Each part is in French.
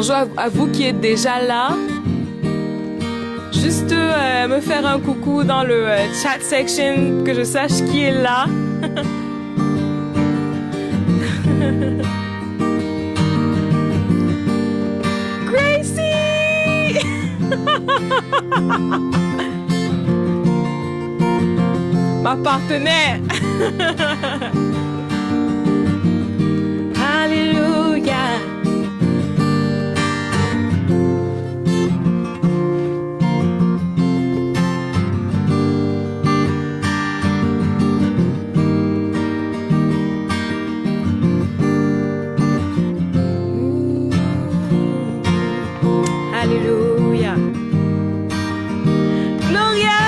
Bonjour à vous qui êtes déjà là. Juste me faire un coucou dans le chat section, que je sache qui est là. Gracie! Ma partenaire. Alléluia. Alléluia. Gloria.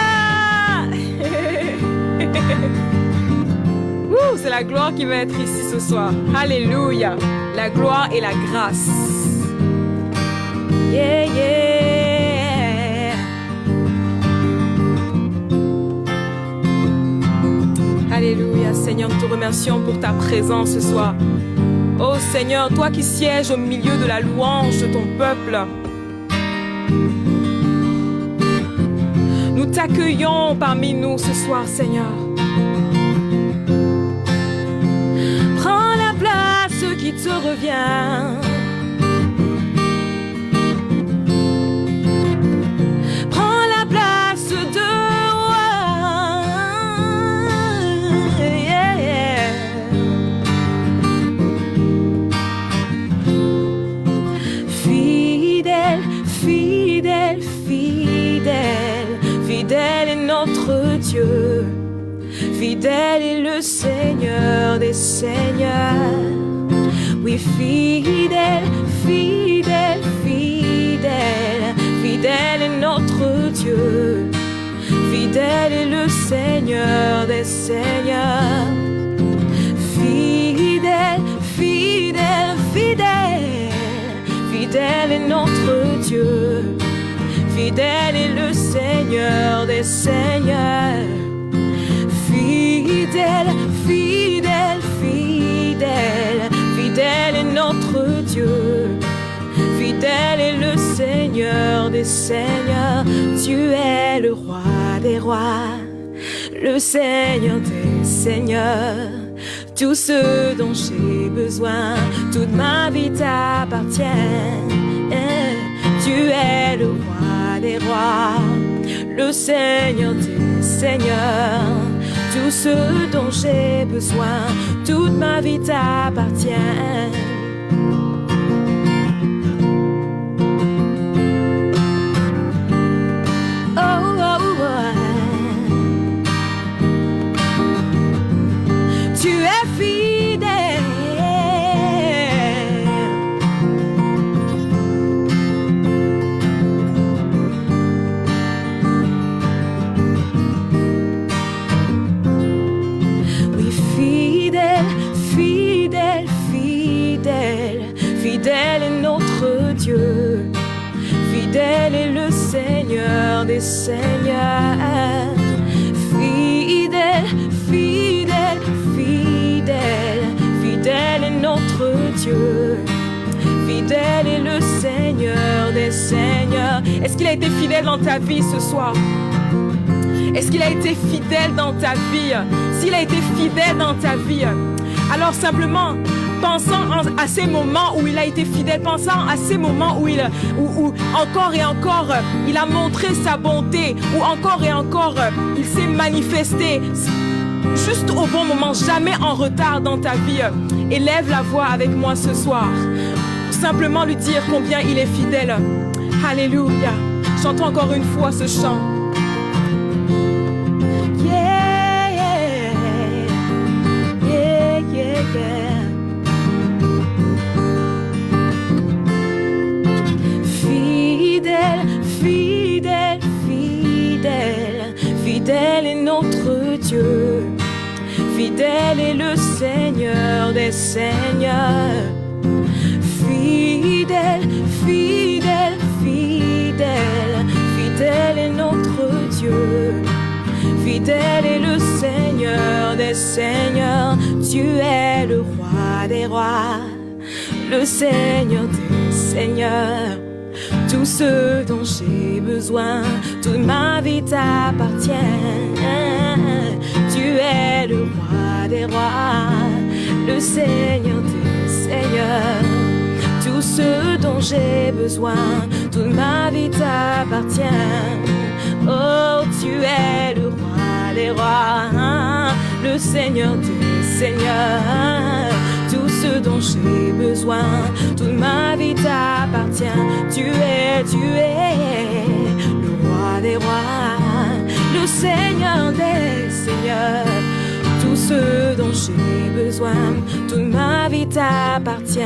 C'est la gloire qui va être ici ce soir. Alléluia. La gloire et la grâce. Yeah, yeah. Alléluia. Seigneur, nous te remercions pour ta présence ce soir. Oh Seigneur, toi qui sièges au milieu de la louange de ton peuple. Nous t'accueillons parmi nous ce soir, Seigneur. Prends la place qui te revient. Prends la place de roi. Yeah, yeah. Fidèle, fidèle, fidèle. Fidèle est notre Dieu, fidèle est le Seigneur des Seigneurs. Oui, fidèle, fidèle, fidèle, fidèle est notre Dieu, fidèle est le Seigneur des Seigneurs. Fidèle, fidèle, fidèle, fidèle est notre Dieu. Fidèle est le Seigneur des Seigneurs. Fidèle, fidèle, fidèle, fidèle est notre Dieu. Fidèle est le Seigneur des Seigneurs. Tu es le roi des rois, le Seigneur des Seigneurs. Tout ce dont j'ai besoin, toute ma vie t'appartient. Tu es le roi des rois, le Seigneur des Seigneurs. Tout ce dont j'ai besoin, toute ma vie t'appartient. Oh, oh, oh. Tu es fidèle. Fidèle, fidèle, fidèle est notre Dieu. Fidèle est le Seigneur des Seigneurs. Fidèle, fidèle, fidèle, fidèle est notre Dieu. Fidèle est le Seigneur des Seigneurs. Est-ce qu'il a été fidèle dans ta vie ce soir? Est-ce qu'il a été fidèle dans ta vie? S'il a été fidèle dans ta vie, alors simplement, pensant à ces moments où il a été fidèle, pensant à ces moments où encore et encore, il a montré sa bonté, où encore et encore, il s'est manifesté, juste au bon moment, jamais en retard dans ta vie. Élève la voix avec moi ce soir, pour simplement lui dire combien il est fidèle. Alléluia. Chantons encore une fois ce chant. Fidèle, fidèle, fidèle, fidèle est notre Dieu. Fidèle est le Seigneur des Seigneurs. Fidèle, fidèle, fidèle, fidèle est notre Dieu. Fidèle est le Seigneur des Seigneurs. Tu es le roi des rois, le Seigneur des Seigneurs. Seigneur. Tout ce dont j'ai besoin, toute ma vie t'appartient. Tu es le roi des rois, le Seigneur des seigneurs. Tout ce dont j'ai besoin, toute ma vie t'appartient. Oh, tu es le roi des rois, le Seigneur des seigneurs. Tout ce dont j'ai besoin, toute ma vie t'appartient. Tu es le roi des rois, le Seigneur des seigneurs. Tout ce dont j'ai besoin, toute ma vie t'appartient.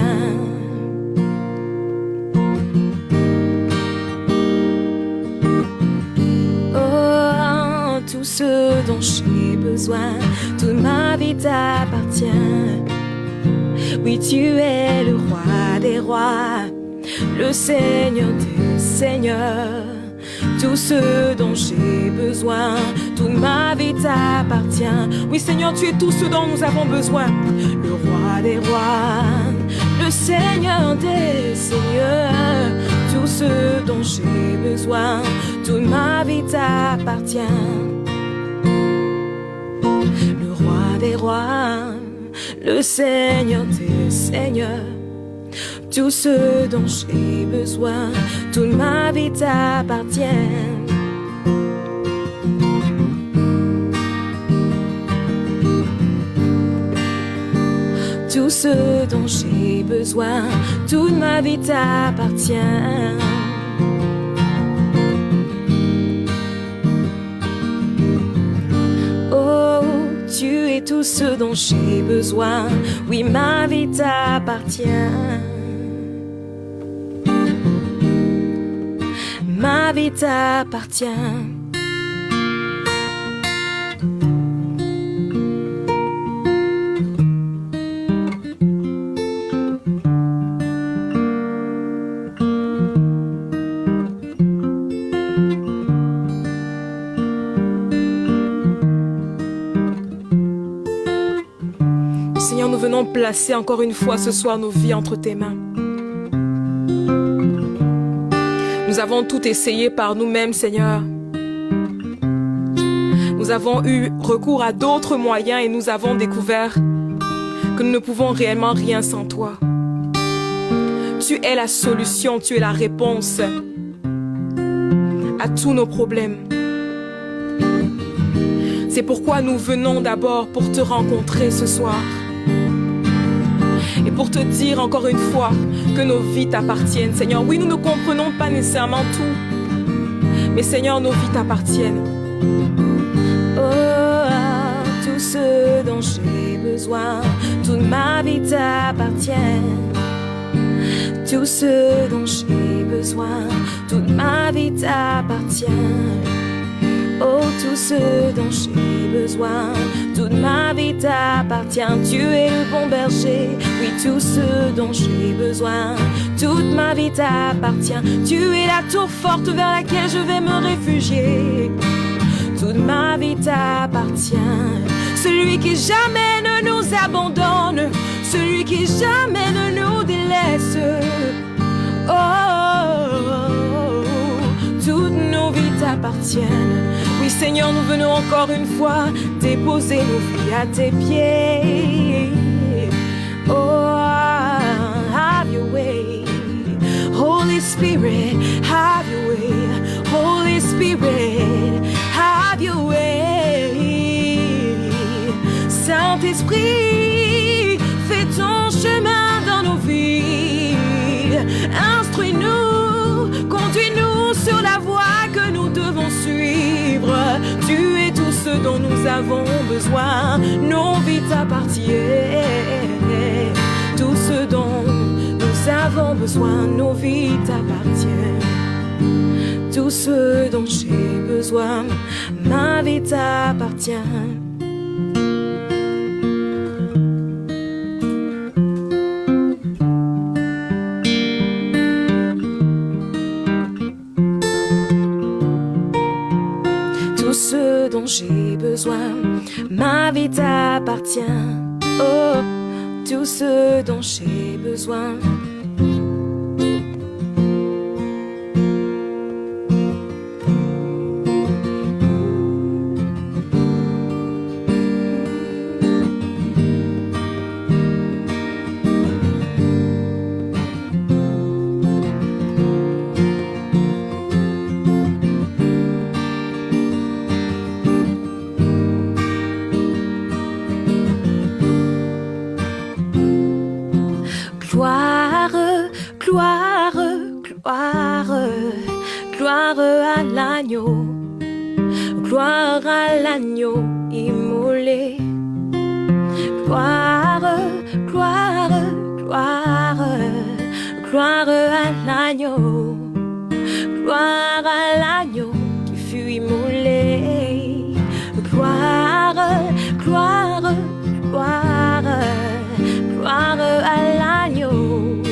Oh, tout ce dont j'ai besoin, toute ma vie t'appartient. Oui, tu es le roi des rois, le Seigneur des seigneurs. Tout ce dont j'ai besoin, toute ma vie t'appartient. Oui, Seigneur, tu es tout ce dont nous avons besoin. Le roi des rois, le Seigneur des seigneurs. Tout ce dont j'ai besoin, toute ma vie t'appartient. Le roi des rois, le Seigneur des seigneurs. Tout ce dont j'ai besoin, toute ma vie t'appartient. Tout ce dont j'ai besoin, toute ma vie t'appartient. Oh, tu es tout ce dont j'ai besoin. Oui, ma vie t'appartient. Ma vie t'appartient. Seigneur, nous venons placer encore une fois ce soir nos vies entre tes mains. Nous avons tout essayé par nous-mêmes, Seigneur. Nous avons eu recours à d'autres moyens et nous avons découvert que nous ne pouvons réellement rien sans toi. Tu es la solution, tu es la réponse à tous nos problèmes. C'est pourquoi nous venons d'abord pour te rencontrer ce soir. Et pour te dire encore une fois que nos vies t'appartiennent, Seigneur. Oui, nous ne comprenons pas nécessairement tout, mais Seigneur, nos vies t'appartiennent. Oh, tout ce dont j'ai besoin, toute ma vie t'appartient. Tout ce dont j'ai besoin, toute ma vie t'appartient. Oh, tout ce dont j'ai besoin, toute ma vie t'appartient. Tu es le bon berger. Oui, tout ce dont j'ai besoin, toute ma vie t'appartient. Tu es la tour forte vers laquelle je vais me réfugier. Toute ma vie t'appartient. Celui qui jamais ne nous abandonne, celui qui jamais ne nous délaisse. Oh, toutes nos vies t'appartiennent. Oui, Seigneur, nous venons encore une fois déposer nos vies à tes pieds. Oh, have your way. Holy Spirit, have your way. Holy Spirit, have your way. Saint-Esprit, fais ton chemin dans nos vies. Instruis-nous, conduis-nous sur la voie que nous devons suivre. Tu es tout ce dont nous avons besoin. Nos vies t'appartiennent. Tout ce dont nous avons besoin, nos vies t'appartiennent. Tout ce dont j'ai besoin, ma vie t'appartient. Ce dont j'ai besoin, ma vie t'appartient. Oh, tout ce dont j'ai besoin. Gloire, gloire, gloire, gloire à l'agneau, gloire à l'agneau immolé. Gloire, gloire, gloire, gloire à l'agneau, gloire à l'agneau qui fut immolé. Gloire, gloire, gloire, gloire à l'agneau,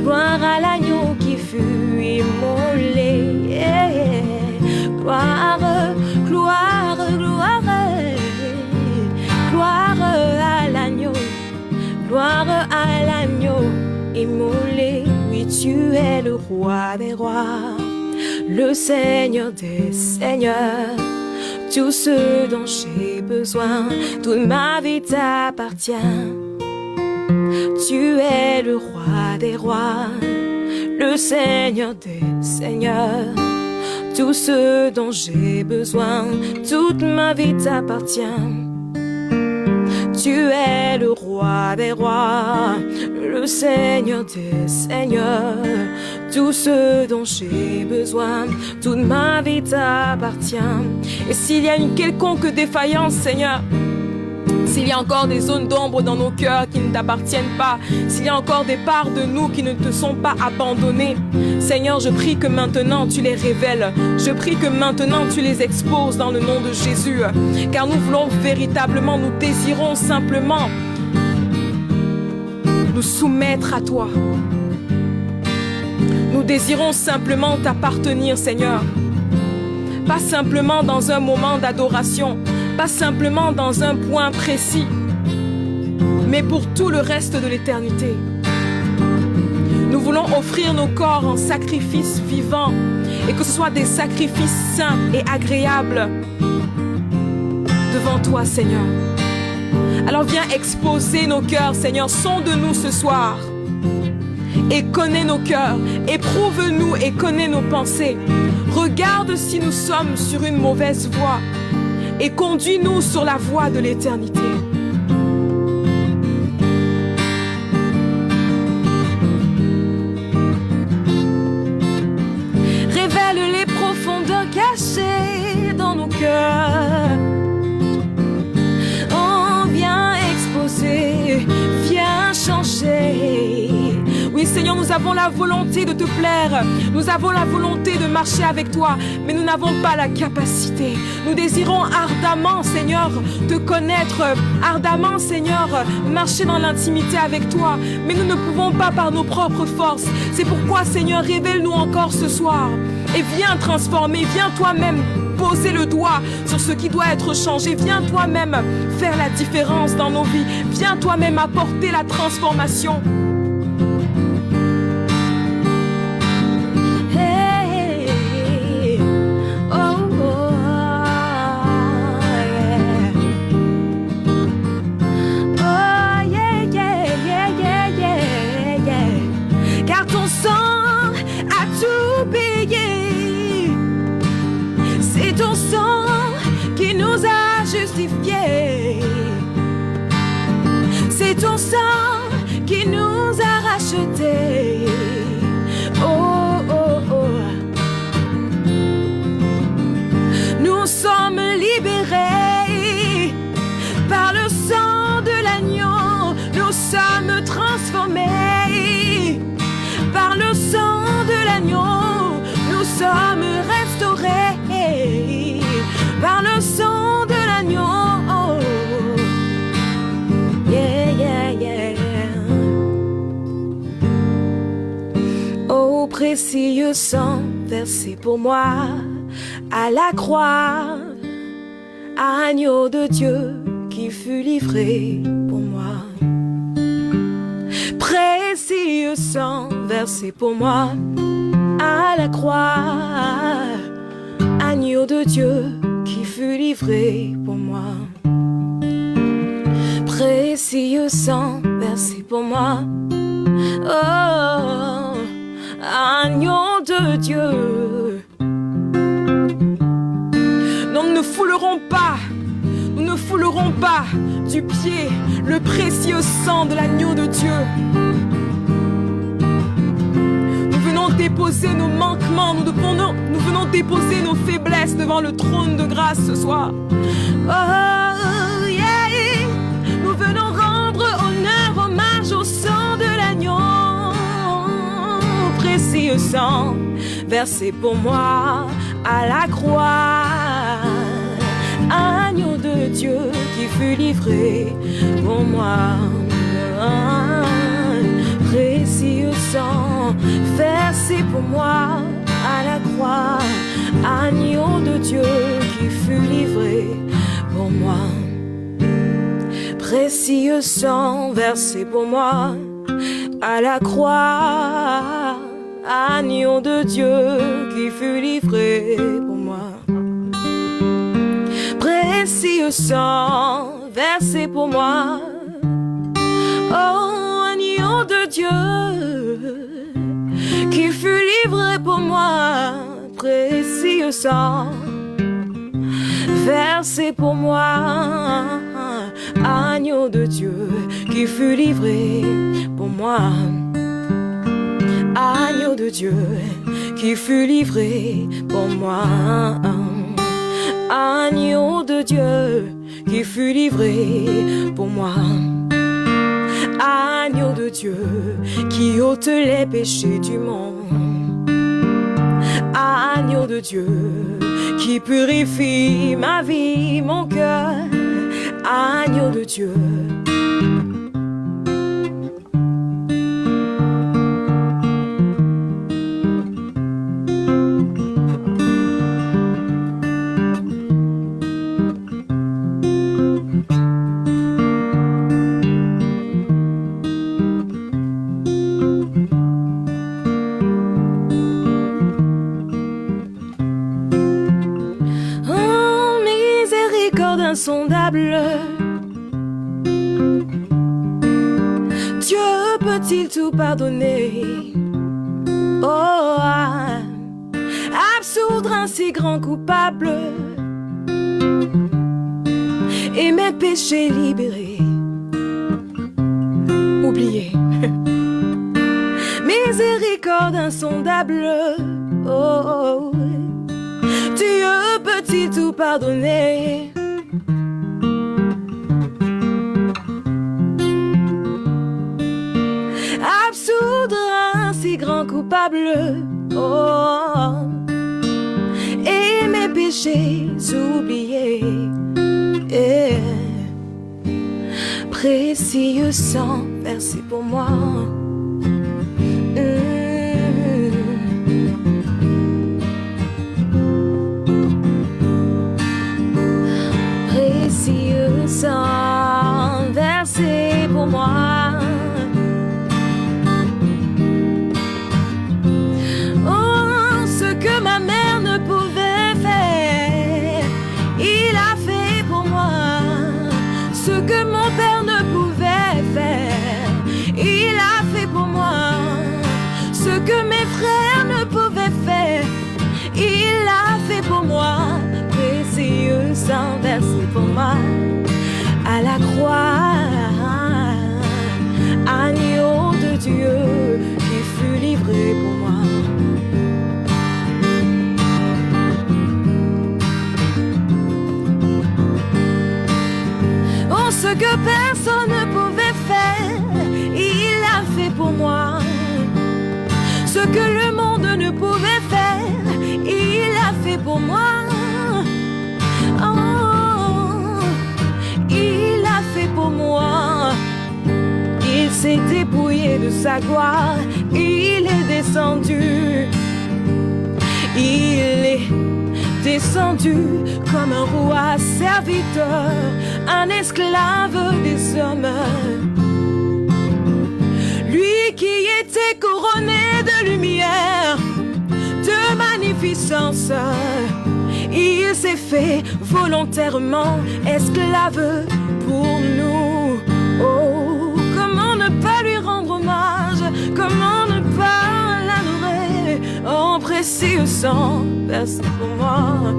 gloire à l'agneau qui fut immolé. Gloire, gloire, gloire, gloire à l'agneau, gloire à l'agneau immolé. Oui, tu es le roi des rois, le Seigneur des seigneurs. Tout ce dont j'ai besoin, toute ma vie t'appartient. Tu es le roi des rois, le Seigneur des seigneurs. Tout ce dont j'ai besoin, toute ma vie t'appartient. Tu es le roi des rois, le Seigneur des seigneurs. Tout ce dont j'ai besoin, toute ma vie t'appartient. Et s'il y a une quelconque défaillance, Seigneur, s'il y a encore des zones d'ombre dans nos cœurs qui ne t'appartiennent pas, s'il y a encore des parts de nous qui ne te sont pas abandonnées, Seigneur, je prie que maintenant tu les révèles. Je prie que maintenant tu les exposes dans le nom de Jésus. Car nous voulons véritablement, nous désirons simplement nous soumettre à toi. Nous désirons simplement t'appartenir, Seigneur. Pas simplement dans un moment d'adoration, pas simplement dans un point précis, mais pour tout le reste de l'éternité. Nous voulons offrir nos corps en sacrifice vivant et que ce soit des sacrifices saints et agréables devant toi, Seigneur. Alors viens exposer nos cœurs, Seigneur. Sonde-nous ce soir et connais nos cœurs. Éprouve-nous et connais nos pensées. Regarde si nous sommes sur une mauvaise voie et conduis-nous sur la voie de l'éternité. Révèle les profondeurs cachées dans nos cœurs. Oh, viens exposer, viens changer. Oui, Seigneur, nous avons la volonté de te plaire. Nous avons la volonté de marcher avec toi, mais nous n'avons pas la capacité. Nous désirons ardemment, Seigneur, te connaître. Ardemment, Seigneur, marcher dans l'intimité avec toi. Mais nous ne pouvons pas par nos propres forces. C'est pourquoi, Seigneur, révèle-nous encore ce soir. Et viens transformer, viens toi-même poser le doigt sur ce qui doit être changé. Viens toi-même faire la différence dans nos vies. Viens toi-même apporter la transformation. C'est ton sang qui nous a rachetés. Oh, oh, oh. Nous sommes libérés par le sang de l'agneau. Nous sommes transformés par le sang de l'agneau. Nous sommes restaurés par le sang de l'agneau. Yeah, yeah, yeah. Oh, précieux sang versé pour moi à la croix, agneau de Dieu qui fut livré pour moi. Précieux sang versé pour moi à la croix, agneau de Dieu qui fut livré pour moi. Précieux sang versé pour moi. Oh, agneau de Dieu. Nous ne foulerons pas, nous ne foulerons pas du pied le précieux sang de l'agneau de Dieu. déposer nos manquements, nous venons déposer nos faiblesses devant le trône de grâce ce soir. Oh, yeah. Nous venons rendre honneur, hommage au sang de l'agneau. Précieux sang, versé pour moi à la croix. Agneau de Dieu qui fut livré pour moi. Précieux sang, versé pour moi à la croix. Agneau de Dieu qui fut livré pour moi. Précieux sang, versé pour moi à la croix. Agneau de Dieu qui fut livré pour moi. Précieux sang, versé pour moi. Oh, agneau de Dieu qui fut livré pour moi. Précieux sang, versé pour moi. Agneau de Dieu qui fut livré pour moi. Agneau de Dieu qui fut livré pour moi. Agneau de Dieu qui fut livré pour moi. Agneau de Dieu qui ôte les péchés du monde. Agneau de Dieu qui purifie ma vie, mon cœur. Agneau de Dieu. Insondable, Dieu peut-il tout pardonner? Oh, absoudre un si grand coupable et mes péchés libérés. Oubliez. Miséricorde insondable, oh, Dieu peut-il tout pardonner? Absoudre un si grand coupable, oh, et mes péchés oubliés. Précieux sang versé pour moi. Précieux sang versé pour moi. Ma mère ne pouvait faire, il a fait pour moi. Ce que mon père ne pouvait faire, il a fait pour moi. Ce que mes frères ne pouvaient faire, il a fait pour moi. Précieux sang versé pour moi à la croix. Agneau de Dieu qui fut livré pour moi. Ce que personne ne pouvait faire, il a fait pour moi. Ce que le monde ne pouvait faire, il a fait pour moi. Oh, il a fait pour moi. Il s'est dépouillé de sa gloire, il est descendu. Il est descendu comme un roi serviteur, un esclave des hommes. Lui qui était couronné de lumière, de magnificence, il s'est fait volontairement esclave pour nous. Oh, comment ne pas lui rendre hommage, comment ne pas l'adorer. Oh, précieux sang versé pour moi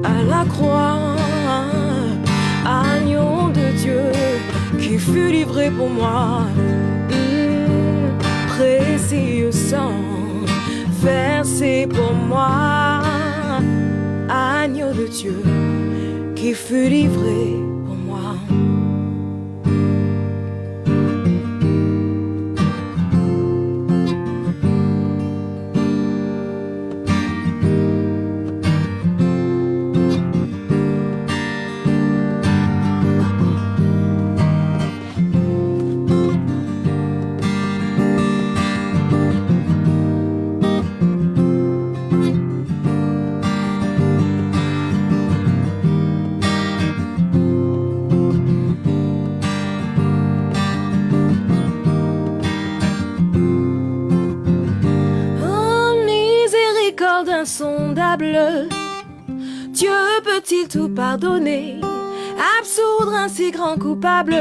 à la croix. Agneau de Dieu qui fut livré pour moi. Précieux sang versé pour moi, agneau de Dieu qui fut livré pour moi. Insondable, Dieu peut-il tout pardonner, absoudre un si grand coupable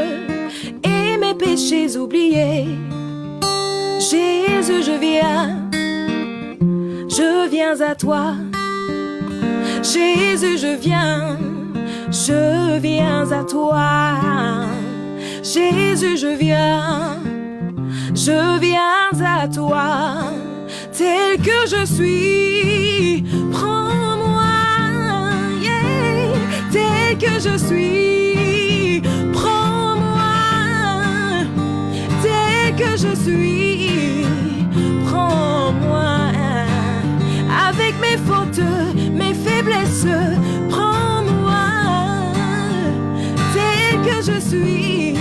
et mes péchés oubliés? Jésus, je viens à toi. Jésus, je viens à toi. Jésus, je viens à toi. Tel que je suis, prends-moi, yeah. Tel que je suis, prends-moi. Tel que je suis, prends-moi. Avec mes fautes, mes faiblesses, prends-moi. Tel que je suis,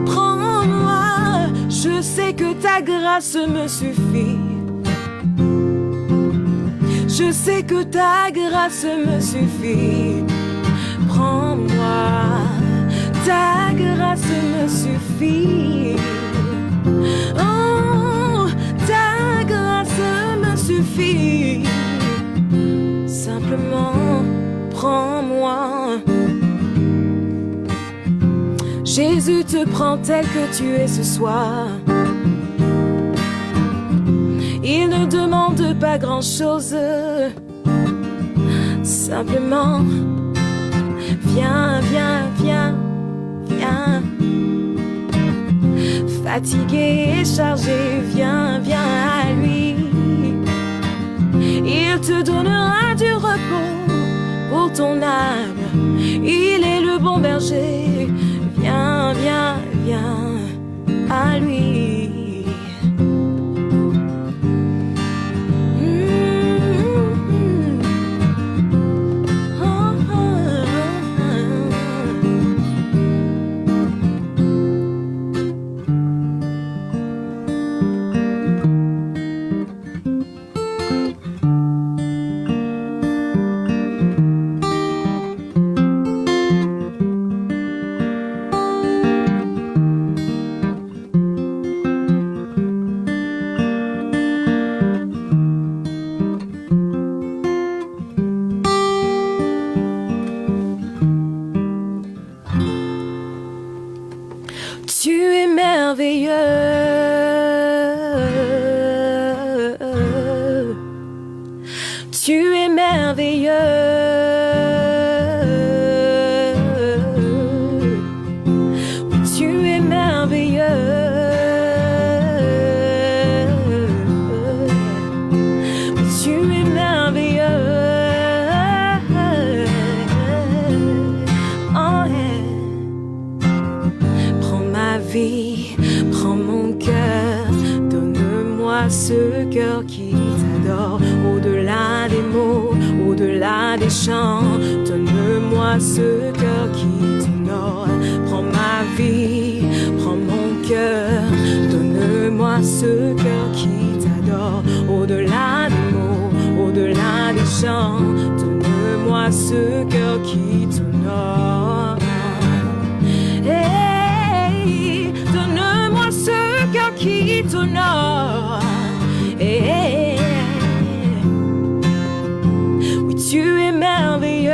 prends-moi. Je sais que ta grâce me suffit. Je sais que ta grâce me suffit. Prends-moi, ta grâce me suffit. Oh, ta grâce me suffit. Simplement, prends-moi. Jésus te prend tel que tu es ce soir. Il ne demande pas grand-chose. Simplement, viens, viens, viens, viens. Fatigué et chargé, viens, viens à lui. Il te donnera du repos pour ton âme. Il est le bon berger. Viens, viens, viens à lui. Tu es merveilleux. Oui, tu es merveilleux. Oui, tu es merveilleux. Oh, yeah. Prends ma vie, prends mon cœur, donne-moi ce cœur qui t'adore. Au-delà des mots, au-delà des chants, donne-moi ce cœur qui t'honore. Prends ma vie, prends mon cœur, donne-moi ce cœur qui t'adore. Au-delà des mots, au-delà des chants, donne-moi ce cœur qui t'honore. Hey, donne-moi ce cœur qui t'honore. Hey, oui, tu es merveilleux.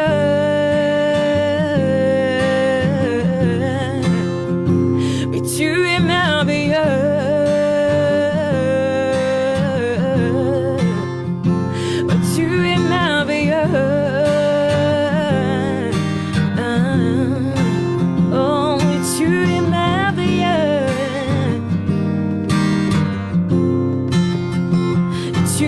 Oui, tu es merveilleux. Oui, tu es merveilleux. Oh, oui, tu es merveilleux. Tu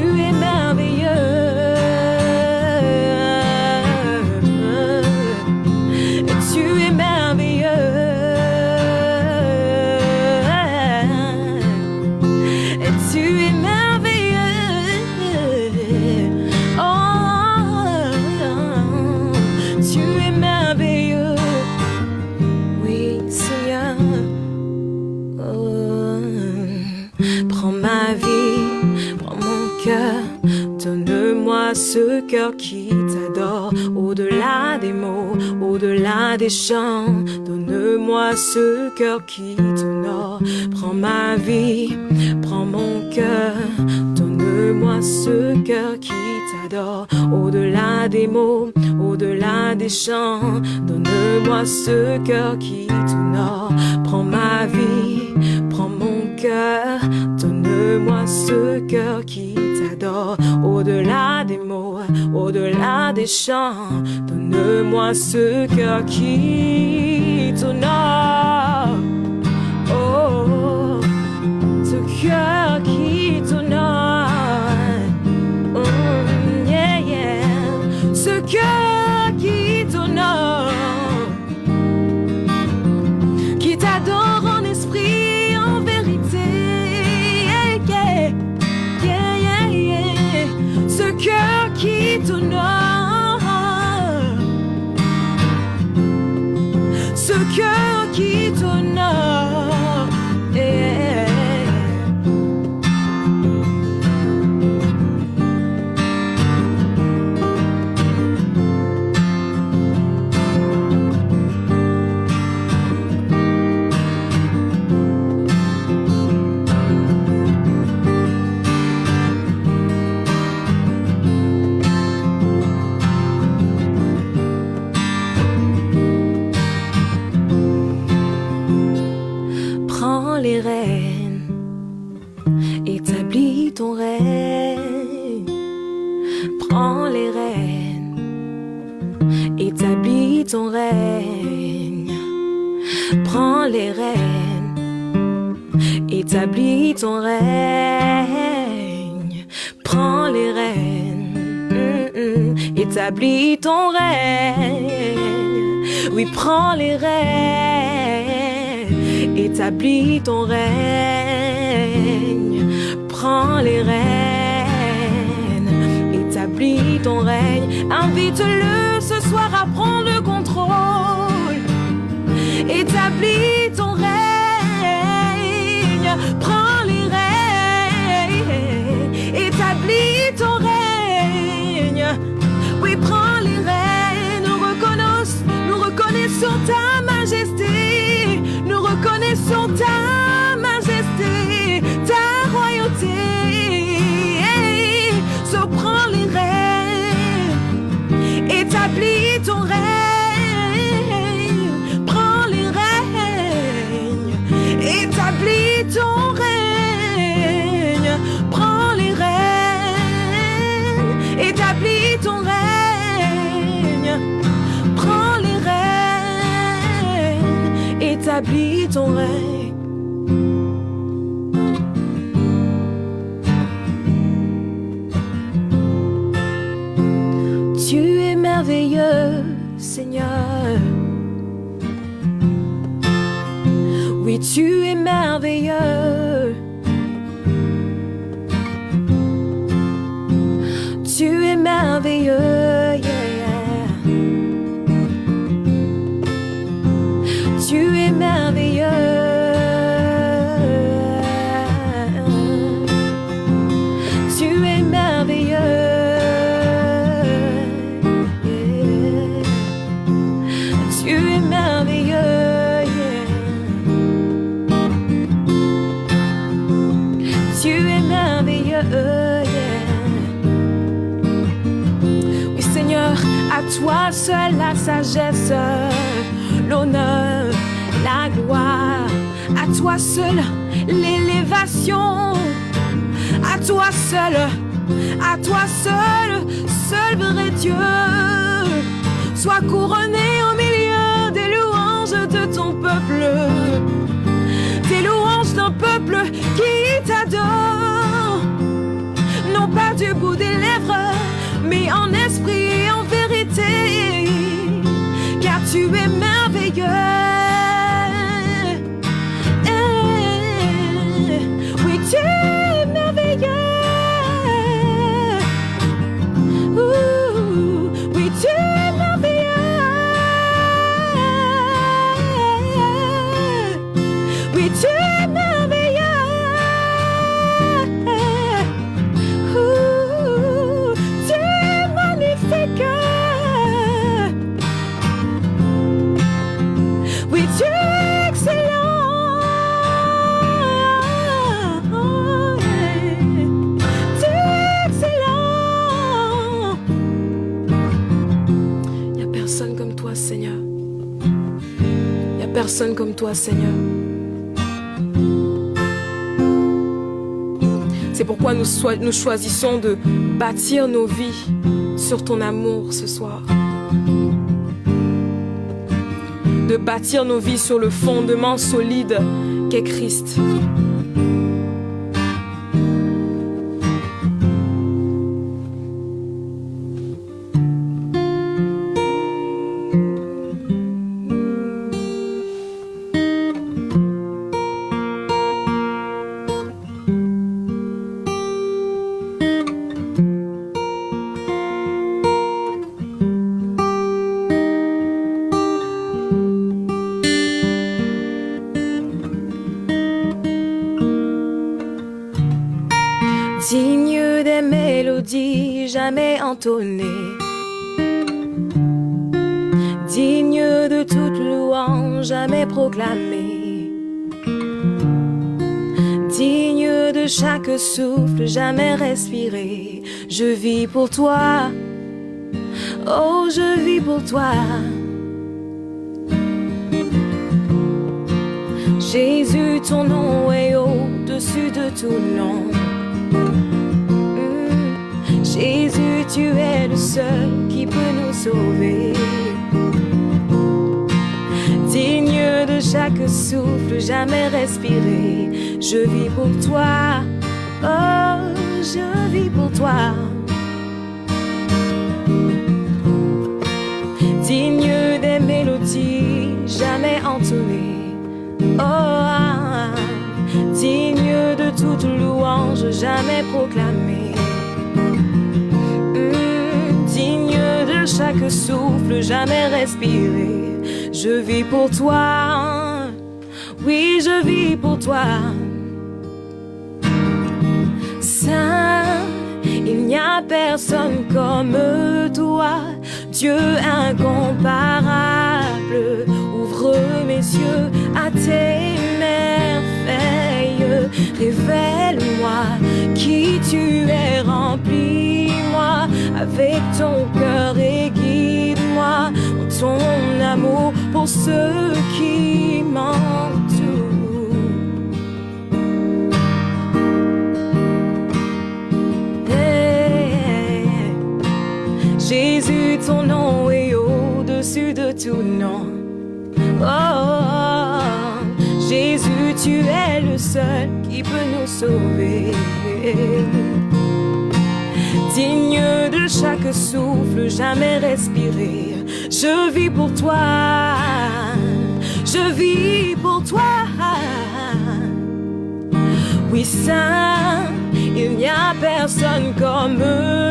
Donne-moi ce cœur qui t'adore, au-delà des mots, au-delà des chants. Donne-moi ce cœur qui t'honore. Prends ma vie, prends mon cœur. Donne-moi ce cœur qui t'adore, au-delà des mots, au-delà des chants. Donne-moi ce cœur qui t'honore. Prends ma vie, prends mon cœur. Donne-moi ce cœur qui t'adore, au-delà des mots, au-delà des chants. Donne-moi ce cœur qui t'honore. Oh, ce cœur qui t'honore. Yeah, yeah. Ce cœur qui t'honore, qui t'adore en esprit, en vérité. Yeah, yeah, yeah, yeah. Ce cœur qui t'honore, ce cœur qui t'honore. Yeah. Les rênes, établis ton règne. Prends les rênes, établis ton règne. Prends les rênes, établis ton règne. Prends les rênes, établis ton règne. Oui, prends les rênes, établis ton règne. Prends les rênes, établis ton règne. Invite-le ce soir à prendre le contrôle. Établis ton règne. Prends les rênes, établis ton règne. Oui, prends les rênes. Nous reconnaissons ta majesté. Nous reconnaissons ta majesté, ta royauté. So prends les rênes, établis ton règne. Prends les rênes, établis ton règne. Prends les rênes, établis ton règne. Prends les rênes, établis ton règne. Tu es merveilleux, Seigneur. Oui, tu es merveilleux. Tu es merveilleux, yeah. Tu es merveilleux. Tu es merveilleux. Yeah. Tu es merveilleux. Yeah. Tu es merveilleux. Yeah. Oui, Seigneur, à toi seul la sagesse, l'honneur, la gloire, à toi seul l'élévation, à toi seul, seul vrai Dieu, sois couronné au milieu des louanges de ton peuple, des louanges d'un peuple qui t'adore, non pas du bout des lèvres, mais en esprit et en vérité, car tu es merveilleux. Oui, tu es merveilleux. Oui, tu es merveilleux. Oui, tu es merveilleux. Tu es personne comme toi, Seigneur. C'est pourquoi nous choisissons de bâtir nos vies sur ton amour ce soir. De bâtir nos vies sur le fondement solide qu'est Christ. Digne des mélodies jamais entonnées, digne de toute louange jamais proclamée, digne de chaque souffle jamais respiré. Je vis pour toi, oh je vis pour toi. Jésus, ton nom est au-dessus de tout nom. Jésus, tu es le seul qui peut nous sauver. Digne de chaque souffle jamais respiré. Je vis pour toi, oh, je vis pour toi. Digne des mélodies jamais entonnées. Oh, digne de toute louange jamais proclamée. Digne de chaque souffle jamais respiré. Je vis pour toi, oui je vis pour toi. Saint, il n'y a personne comme toi. Dieu incomparable, ouvre mes yeux à tes merveilles. Révèle-moi qui tu es, remplis-moi avec ton cœur et guide-moi dans ton amour pour ceux qui m'entourent. Hey, Jésus, ton nom est au-dessus de tout nom. Oh, Jésus, tu es le seul qui peut nous sauver. Digne de chaque souffle jamais respiré. Je vis pour toi, je vis pour toi. Oui, Saint, il n'y a personne comme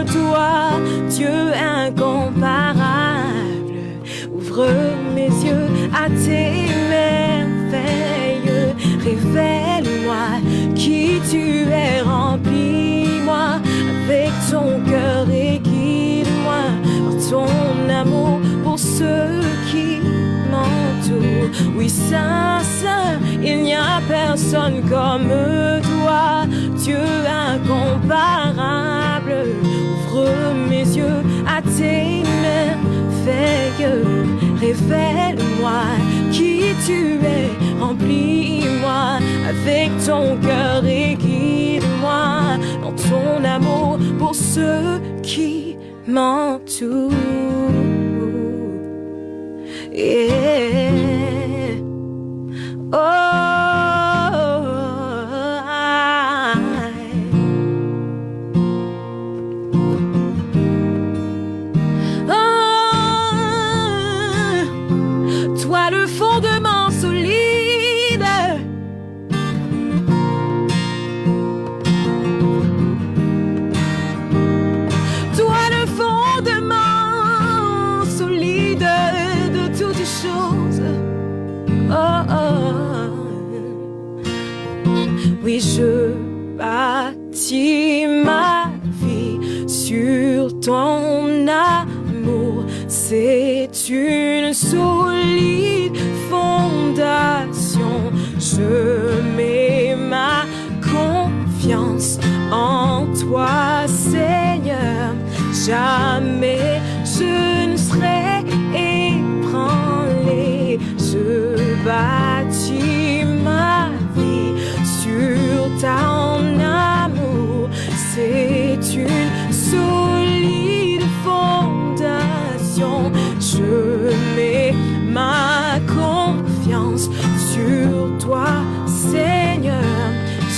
toi. Dieu incomparable, ouvre mes yeux à tes merveilles. Révèle-moi qui tu es, remplis-moi avec ton cœur et guide-moi dans ton amour pour ceux qui m'entourent. Oui, Saint, Saint, il n'y a personne comme toi. Dieu incomparable, ouvre mes yeux à tes merveilles. Révèle-moi qui tu es, remplis-moi avec ton cœur et guide-moi dans ton amour pour ceux qui m'entourent. Yeah. Toi le fondement solide, toi le fondement solide de toutes choses. Oh, oh. Oui, je bâtis ma vie sur ton amour. C'est une solide fondation. Je mets ma confiance en toi, Seigneur. Jamais je ne serai ébranlé. Je bâtis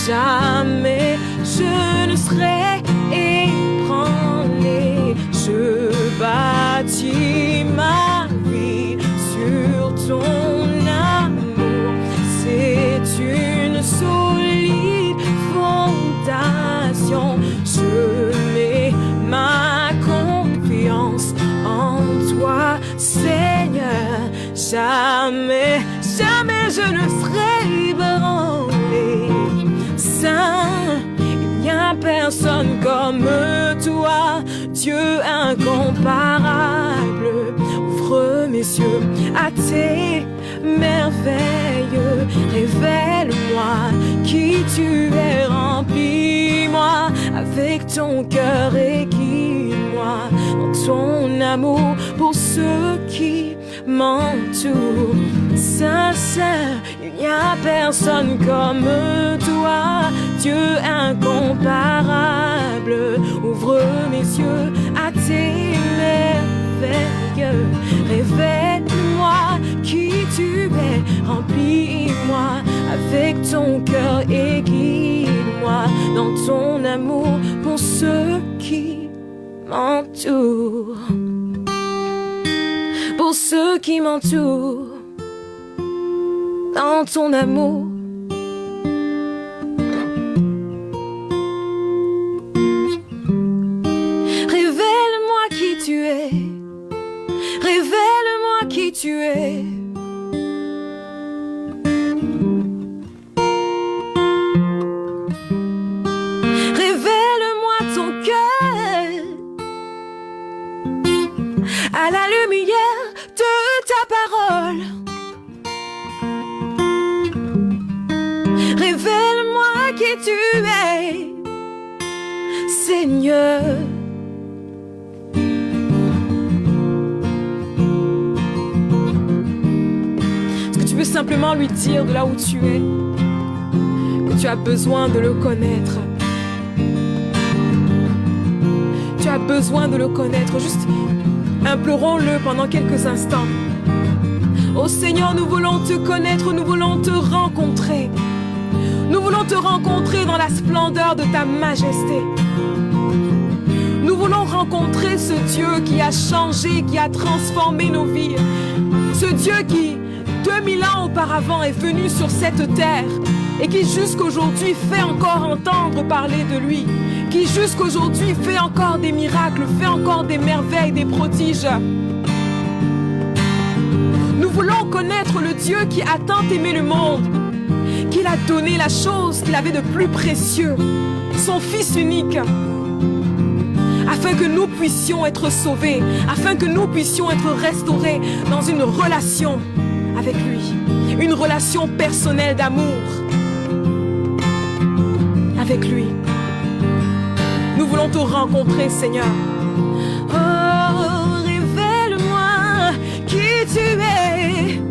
jamais je ne serai ébranlé. Je bâtis ma vie sur ton amour. C'est une solide fondation. Je mets ma confiance en toi, Seigneur. Jamais, jamais je ne serai ébranlé. Saint, il n'y a personne comme toi, Dieu incomparable. Ouvre mes yeux à tes merveilles. Révèle-moi qui tu es. Remplis-moi avec ton cœur et guide-moi dans ton amour pour ceux qui m'entourent. Sincère, il n'y a personne comme toi, Dieu incomparable. Ouvre mes yeux à tes merveilles. Révèle-moi qui tu es. Remplis-moi avec ton cœur et guide-moi dans ton amour pour ceux qui m'entourent. Pour ceux qui m'entourent dans ton amour. Révèle-moi qui tu es. Révèle-moi qui tu es. Révèle-moi ton cœur à la lumière de ta parole. Révèle-moi qui tu es, Seigneur. Est-ce que tu peux simplement lui dire de là où tu es que tu as besoin de le connaître? Tu as besoin de le connaître. Juste implorons-le pendant quelques instants. Oh Seigneur, nous voulons te connaître, nous voulons te rencontrer. Nous voulons te rencontrer dans la splendeur de ta majesté. Nous voulons rencontrer ce Dieu qui a changé, qui a transformé nos vies. Ce Dieu qui, 2000 ans auparavant, est venu sur cette terre et qui jusqu'aujourd'hui fait encore entendre parler de lui. Qui jusqu'aujourd'hui fait encore des miracles, fait encore des merveilles, des prodiges. Nous voulons connaître le Dieu qui a tant aimé le monde, qu'il a donné la chose qu'il avait de plus précieux, son Fils unique, afin que nous puissions être sauvés, afin que nous puissions être restaurés dans une relation avec lui, une relation personnelle d'amour avec lui. Nous voulons te rencontrer, Seigneur. Oh, révèle-moi qui tu es.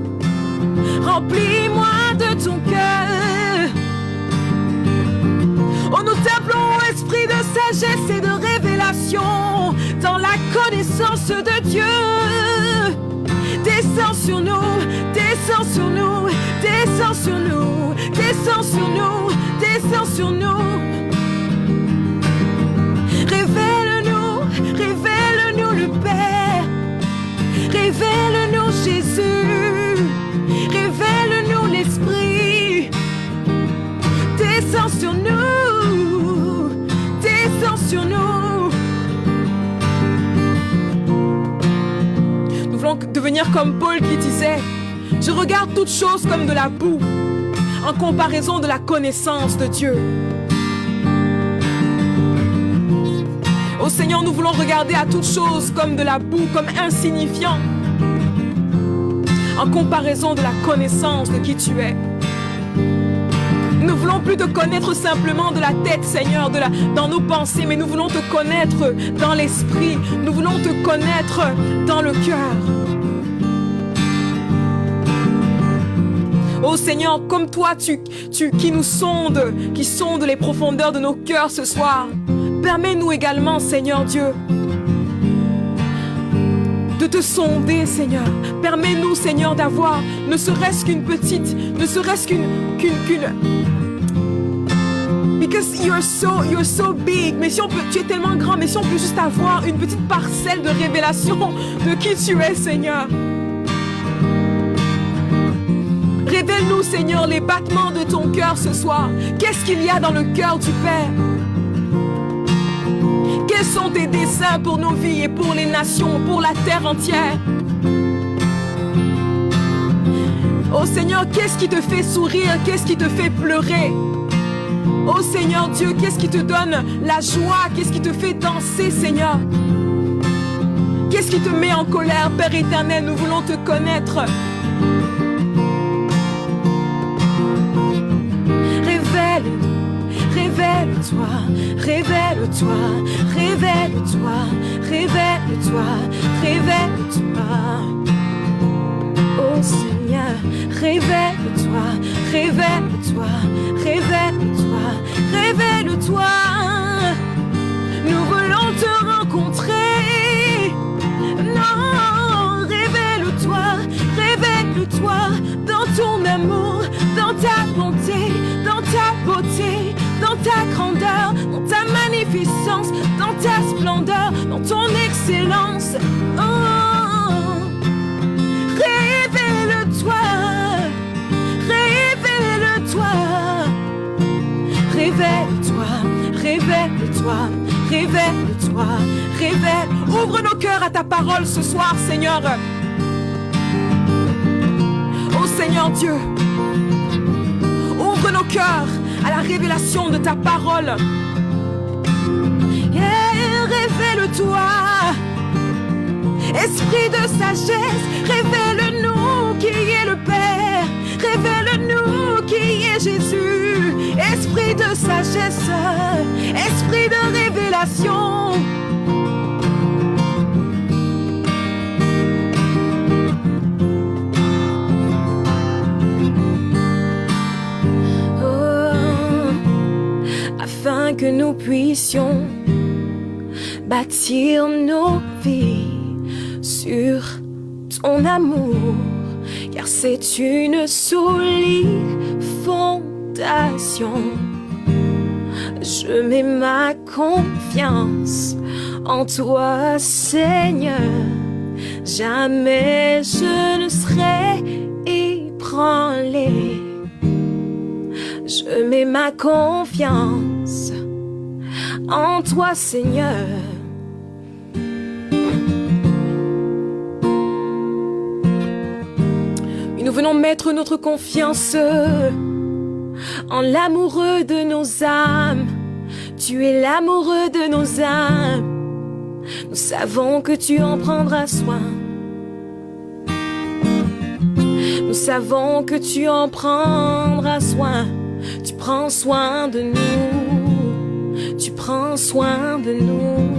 Remplis-moi de ton cœur. Oh, nous t'appelons esprit de sagesse et de révélation dans la connaissance de Dieu. Descends sur nous, descends sur nous, descends sur nous, descends sur nous, descends sur nous. Révèle-nous, révèle-nous le Père. Révèle-nous Jésus. Révèle-nous l'Esprit. Descends sur nous. Descends sur nous. Nous voulons devenir comme Paul qui disait: je regarde toutes choses comme de la boue en comparaison de la connaissance de Dieu. Oh Seigneur, nous voulons regarder à toutes choses comme de la boue, comme insignifiant, en comparaison de la connaissance de qui tu es. Nous ne voulons plus te connaître simplement de la tête, Seigneur, dans nos pensées, mais nous voulons te connaître dans l'esprit. Nous voulons te connaître dans le cœur. Oh Seigneur, comme toi, qui nous sondes, qui sondes les profondeurs de nos cœurs ce soir, permets-nous également, Seigneur Dieu, de te sonder, Seigneur. Permets-nous, Seigneur, d'avoir ne serait-ce qu'une petite, ne serait-ce qu'une Because you're so big. Mais si on peut, tu es tellement grand, mais si on peut juste avoir une petite parcelle de révélation de qui tu es, Seigneur. Révèle-nous, Seigneur, les battements de ton cœur ce soir. Qu'est-ce qu'il y a dans le cœur du Père? Quels sont tes desseins pour nos vies et pour les nations, pour la terre entière? Oh Seigneur, qu'est-ce qui te fait sourire? Qu'est-ce qui te fait pleurer? Oh Seigneur Dieu, qu'est-ce qui te donne la joie? Qu'est-ce qui te fait danser, Seigneur? Qu'est-ce qui te met en colère, Père éternel? Nous voulons te connaître. Révèle-toi, révèle-toi, révèle-toi, révèle-toi, révèle-toi. Oh Seigneur, révèle-toi, révèle-toi, révèle-toi, révèle-toi. Nous voulons te rencontrer. Non, révèle-toi, révèle-toi dans ton amour, dans ta bonté, dans ta beauté, dans ta grandeur, dans ta magnificence, dans ta splendeur, dans ton excellence. Oh, révèle-toi, révèle-toi, révèle-toi, révèle-toi, révèle-toi, révèle. Ouvre nos cœurs à ta parole ce soir, Seigneur. Oh Seigneur Dieu, ouvre nos cœurs à la révélation de ta parole. Yeah, révèle-toi, Esprit de sagesse, révèle-nous qui est le Père, révèle-nous qui est Jésus. Esprit de sagesse, esprit de révélation. Afin que nous puissions bâtir nos vies sur ton amour, car c'est une solide fondation. Je mets ma confiance en toi, Seigneur. Jamais je ne serai ébranlé. Je mets ma confiance en toi, Seigneur. Et nous venons mettre notre confiance en l'amoureux de nos âmes. Tu es l'amoureux de nos âmes. Nous savons que tu en prendras soin. Nous savons que tu en prendras soin. Tu prends soin de nous, tu prends soin de nous.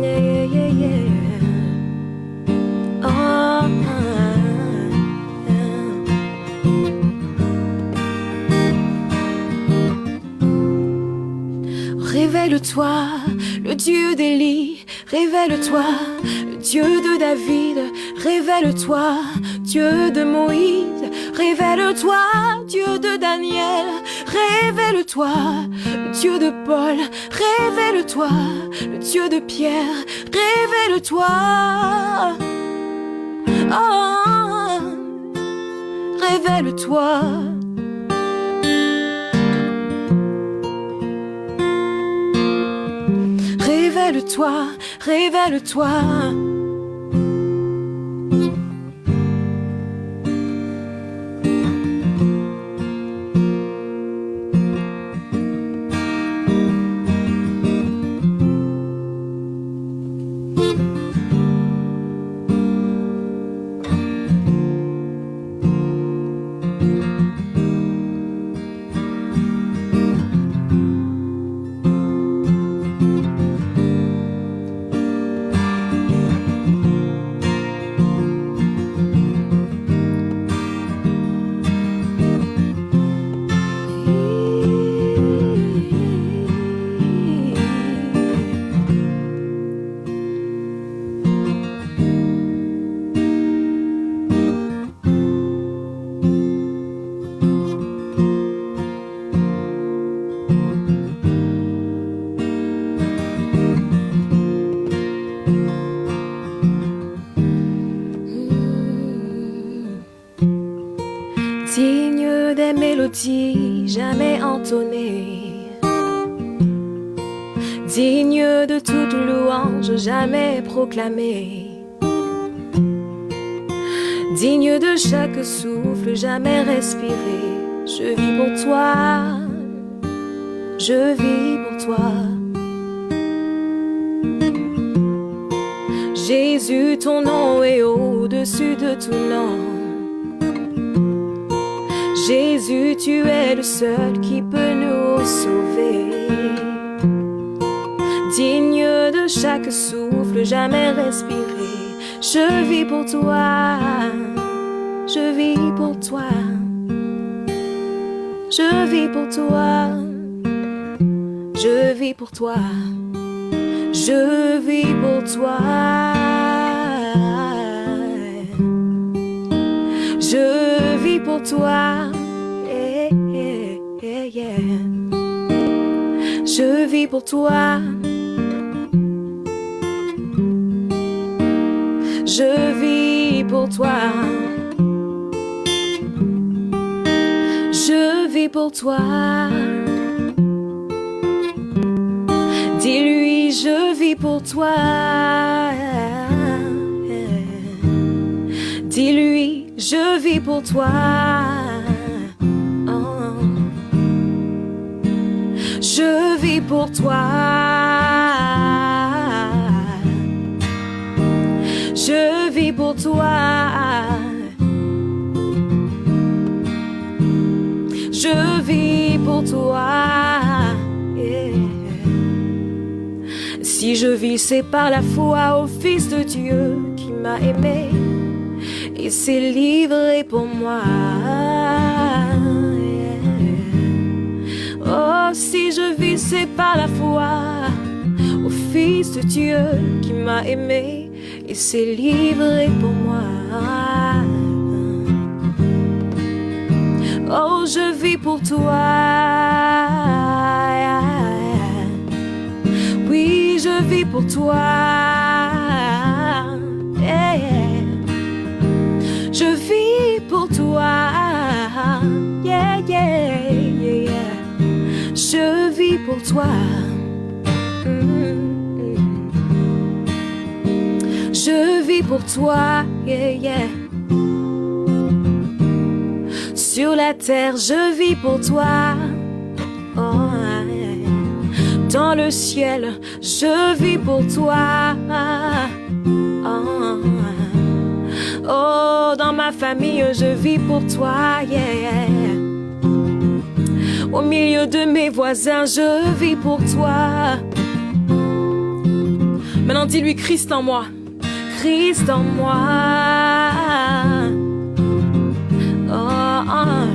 Yeah, yeah, yeah. Oh, révèle-toi, le Dieu d'Élie, révèle-toi, le Dieu de David, révèle-toi, Dieu de Moïse, révèle-toi, Dieu de Daniel, révèle-toi, le Dieu de Paul, révèle-toi, le Dieu de Pierre, révèle-toi. Oh, révèle-toi. Révèle-toi, révèle-toi. digne des mélodies jamais entonnées, digne de toute louange jamais proclamée, digne de chaque souffle jamais respiré. Je vis pour toi, je vis pour toi. Jésus, ton nom est au-dessus de tout nom. Jésus, tu es le seul qui peut nous sauver. Digne de chaque souffle jamais respiré. Je vis pour toi, je vis pour toi. Je vis pour toi, je vis pour toi. Je vis pour toi. Je vis pour toi. Yeah, yeah, yeah. Je vis pour toi. Je vis pour toi. Je vis pour toi. Dis-lui, je vis pour toi. Dis-lui, je vis pour toi. Oh. Je vis pour toi. Je vis pour toi. Je vis pour toi. Yeah. Si je vis, c'est par la foi au Fils de Dieu qui m'a aimé et s'est livré pour moi. Yeah. Oh, si je vis, c'est par la foi au Fils de Dieu qui m'a aimé et s'est livré pour moi. Oh, je vis pour toi. Oui, je vis pour toi. Yeah. Je vis pour toi. Yeah, yeah, yeah, yeah. Je vis pour toi. Je vis pour toi. Yeah, yeah. Sur la terre, je vis pour toi. Oh, dans le ciel, je vis pour toi. Oh, oh, dans ma famille, je vis pour toi. Yeah. Au milieu de mes voisins, je vis pour toi. Maintenant, dis-lui Christ en moi. Christ en moi. Oh, oh,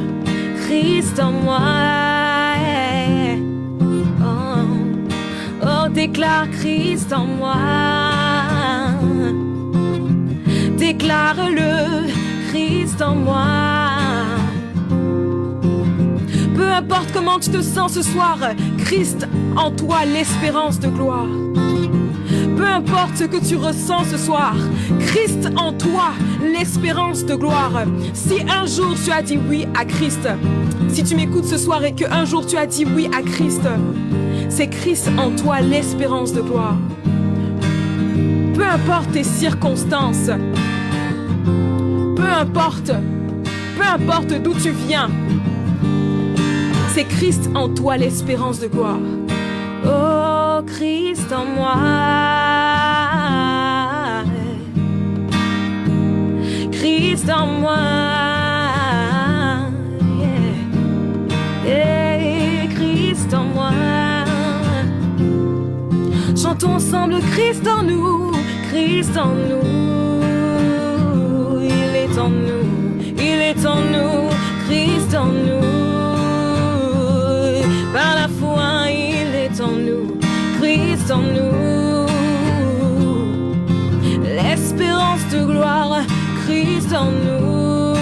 Christ en moi. Oh, oh, déclare Christ en moi. Déclare-le, Christ en moi. Peu importe comment tu te sens ce soir, Christ en toi, l'espérance de gloire. Peu importe ce que tu ressens ce soir, Christ en toi, l'espérance de gloire. Si un jour tu as dit oui à Christ, si tu m'écoutes ce soir et qu'un jour tu as dit oui à Christ, c'est Christ en toi, l'espérance de gloire. Peu importe tes circonstances, peu importe d'où tu viens, c'est Christ en toi, l'espérance de gloire. Oh, Christ en moi. Christ en moi. Yeah. Yeah, Christ en moi. Chantons ensemble Christ en nous. Christ en nous. Il est en nous. Il est en nous. Christ en nous. Par la foi, il est en nous, Christ en nous. L'espérance de gloire, Christ en nous.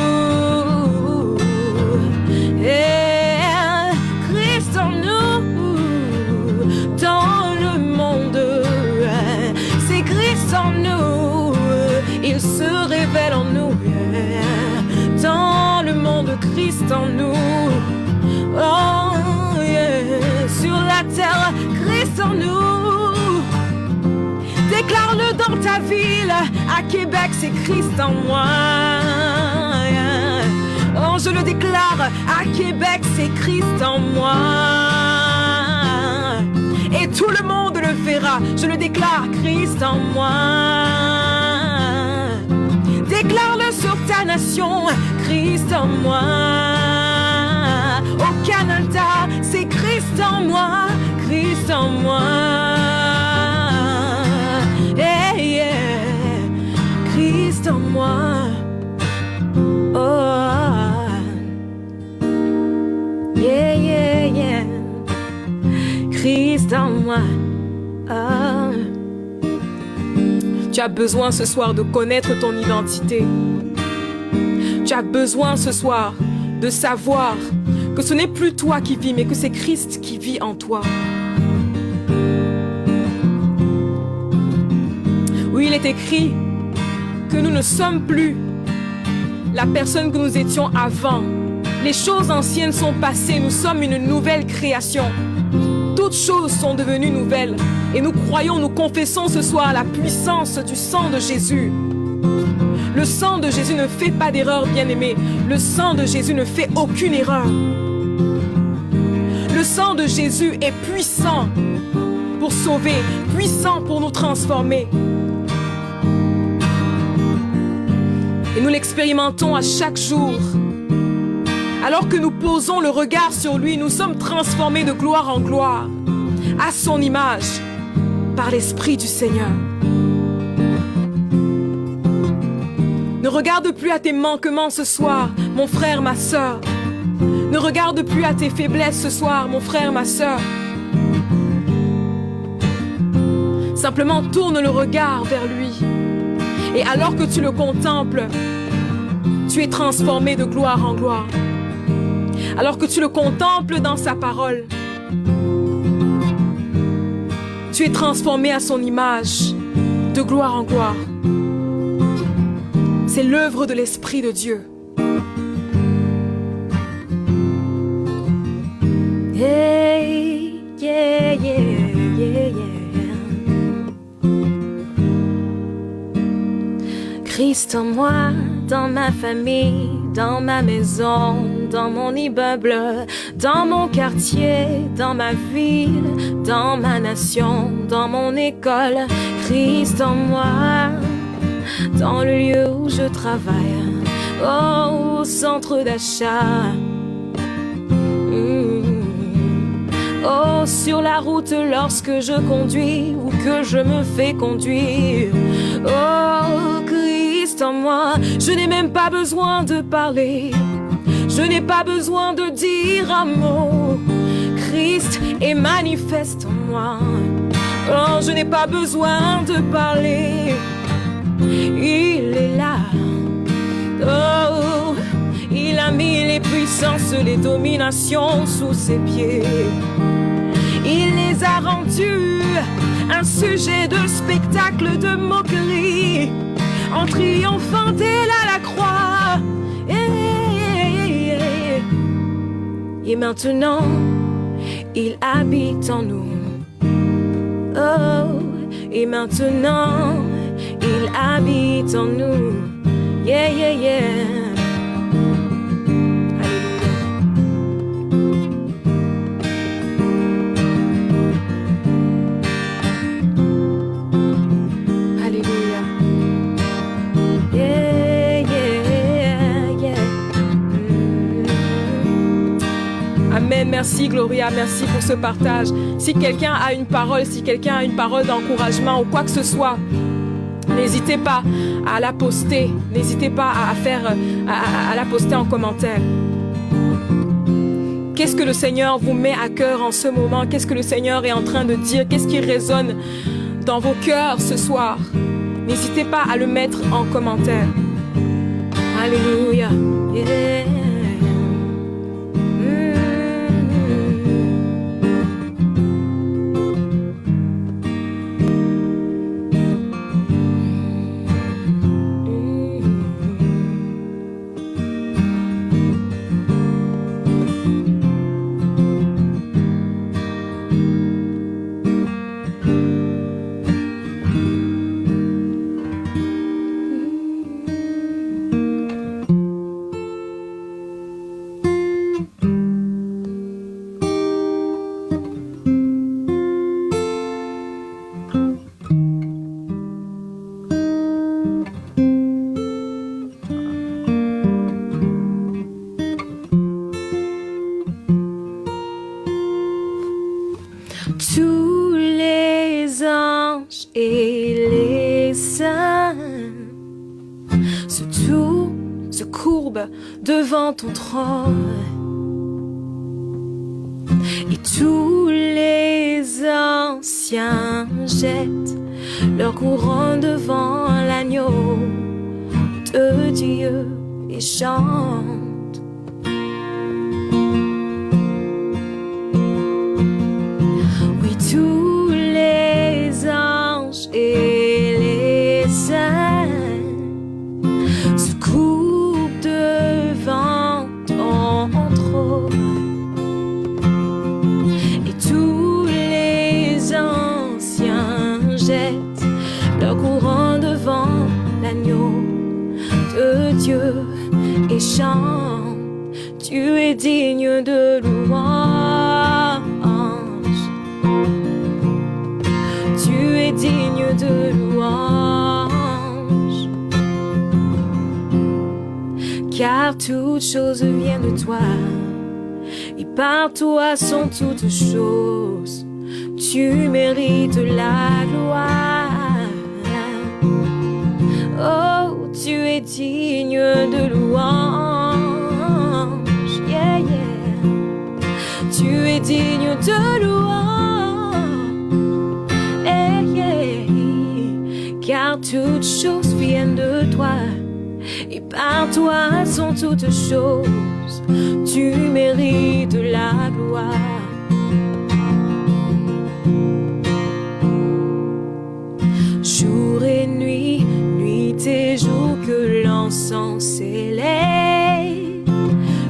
Yeah, Christ en nous. Dans le monde, c'est Christ en nous. Il se révèle en nous. Yeah. Christ en nous. Oh, yeah. Sur la terre, Christ en nous. Déclare-le dans ta ville. À Québec, c'est Christ en moi. Oh, je le déclare. À Québec, c'est Christ en moi. Et tout le monde le verra. Je le déclare, Christ en moi. Déclare-le sur ta nation, Christ en moi. Au Canada, c'est Christ en moi, Christ en moi. Yeah, yeah. Christ en moi. Oh, yeah, yeah, yeah. Christ en moi. Oh. Tu as besoin ce soir de connaître ton identité. Tu as besoin ce soir de savoir que ce n'est plus toi qui vis, mais que c'est Christ qui vit en toi. Oui, il est écrit que nous ne sommes plus la personne que nous étions avant. Les choses anciennes sont passées, nous sommes une nouvelle création. Toutes choses sont devenues nouvelles. Et nous croyons, nous confessons ce soir la puissance du sang de Jésus. Le sang de Jésus ne fait pas d'erreur, bien-aimé. Le sang de Jésus ne fait aucune erreur. Le sang de Jésus est puissant pour sauver, puissant pour nous transformer. Et nous l'expérimentons à chaque jour. Alors que nous posons le regard sur lui, nous sommes transformés de gloire en gloire, à son image, par l'Esprit du Seigneur. Ne regarde plus à tes manquements ce soir, mon frère, ma sœur. Ne regarde plus à tes faiblesses ce soir, mon frère, ma sœur. Simplement tourne le regard vers lui. Et alors que tu le contemples, tu es transformé de gloire en gloire. Alors que tu le contemples dans sa parole, tu es transformé à son image, de gloire en gloire. C'est l'œuvre de l'Esprit de Dieu. Hey, yeah, yeah, yeah, yeah. Christ en moi, dans ma famille, dans ma maison, dans mon immeuble, dans mon quartier, dans ma ville, dans ma nation, dans mon école. Christ en moi, dans le lieu où je travaille, oh, au centre d'achat. Oh, sur la route lorsque je conduis ou que je me fais conduire. Oh, Christ en moi, je n'ai même pas besoin de parler. Je n'ai pas besoin de dire un mot. Christ est manifeste en moi. Oh, je n'ai pas besoin de parler. Il est là. Oh, il a mis les puissances, les dominations sous ses pieds. Il les a rendus un sujet de spectacle, de moquerie, en triomphant d'elle à la croix. Et maintenant, il habite en nous. Oh, et maintenant, il habite en nous. Yeah, yeah, yeah. Merci Gloria, merci pour ce partage. Si quelqu'un a une parole, si quelqu'un a une parole d'encouragement ou quoi que ce soit, n'hésitez pas à la poster. N'hésitez pas à la poster en commentaire. Qu'est-ce que le Seigneur vous met à cœur en ce moment? Qu'est-ce que le Seigneur est en train de dire? Qu'est-ce qui résonne dans vos cœurs ce soir? N'hésitez pas à le mettre en commentaire. Alléluia. Yeah. Tous les anges et les saints se courbent devant ton trône. Et tous les anciens jettent leur couronne devant l'agneau de Dieu et chantent. Tous les anges et les saints se courbent devant ton trône. Et tous les anciens jettent leur couronne devant l'agneau de Dieu et chantent. Tu es digne de louange. Tu es digne de louange, car toutes choses viennent de toi, et par toi sont toutes choses. Tu mérites la gloire. Oh, tu es digne de louange, yeah, yeah. Tu es digne de louange. Car toutes choses viennent de toi, et par toi sont toutes choses. Tu mérites la gloire. Jour et nuit, nuit et jour, que l'encens s'élève.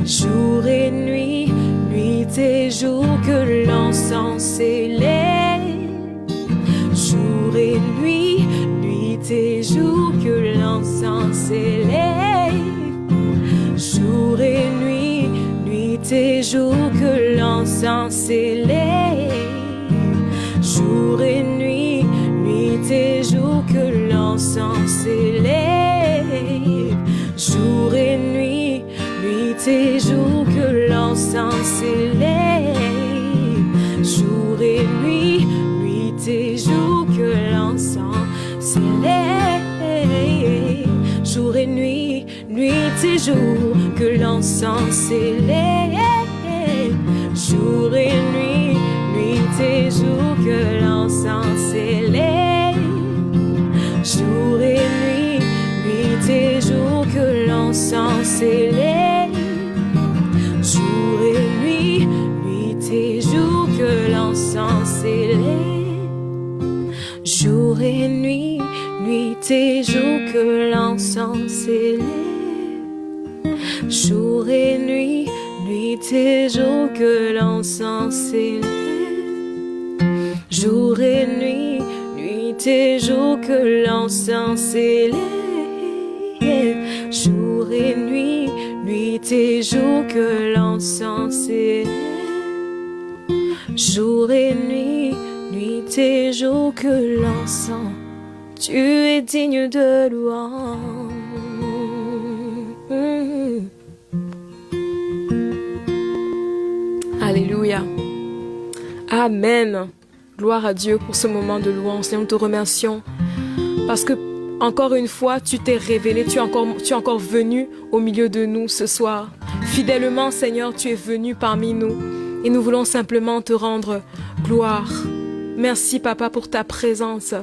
Jour et nuit, nuit et jour, que l'encens s'élève. Jour et nuit, tes jours, que l'encens s'élève. Jour et nuit, nuit et jour, que l'encens s'élève. Jour et nuit, nuit et jour, que l'encens s'élève. Jour et nuit, nuit et jour, que l'encens s'élève. Jour et nuit, nuit et jour, que l'encens s'élève. Jour et nuit, nuit et jour, que l'encens s'élève. Jour et nuit, nuit et jour, que l'encens s'élève. Jour et nuit, nuit et jour, que l'encens s'élève. Jour et nuit, nuit et jour, que l'encens s'élève. Jour et nuit, nuit et jour, que l'encens s'élève. Jour et nuit, nuit et jour, que l'encens s'élève. Jour et nuit, nuit et jour, que l'encens s'élève. Jour et nuit, nuit et jour, que l'encens s'élève. Jour et nuit, nuit et jour, que l'encens. Tu es digne de louange. Alléluia. Amen. Gloire à Dieu pour ce moment de louange. Seigneur, nous te remercions parce que encore une fois, tu t'es révélé, tu es encore venu au milieu de nous ce soir. Fidèlement, Seigneur, tu es venu parmi nous et nous voulons simplement te rendre gloire. Merci, Papa, pour ta présence.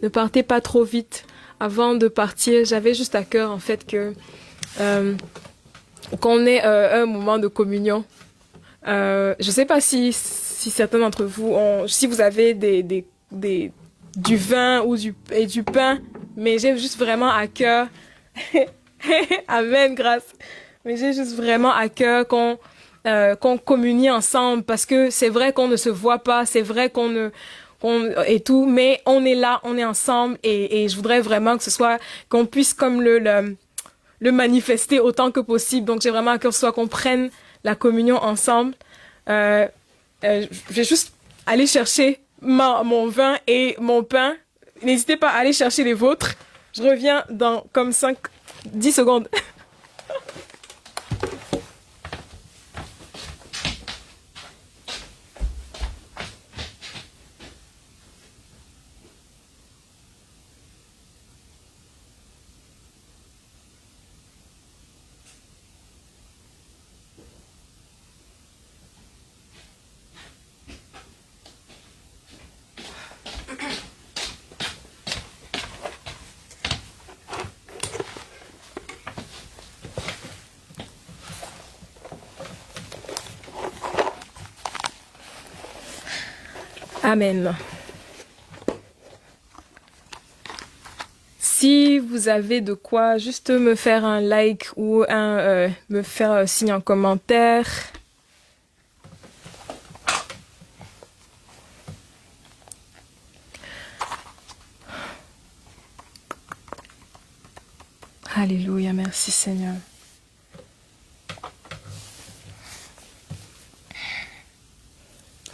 Ne partez pas trop vite. Avant de partir, j'avais juste à cœur, en fait, qu'on ait un moment de communion. Je ne sais pas si certains d'entre vous si vous avez du vin ou du pain, mais j'ai juste vraiment à cœur. Amen, grâce. Mais j'ai juste vraiment à cœur qu'on communie ensemble, parce que c'est vrai qu'on ne se voit pas, c'est vrai et tout, mais on est là, on est ensemble, et je voudrais vraiment que ce soit, qu'on puisse comme le le manifester autant que possible. Donc j'ai vraiment à cœur soit qu'on prenne la communion ensemble. Je vais juste aller chercher mon vin et mon pain. N'hésitez pas à aller chercher les vôtres. Je reviens dans comme 10 secondes. Amen. Si vous avez de quoi, juste me faire un like ou me faire un signe en commentaire. Alléluia, merci Seigneur.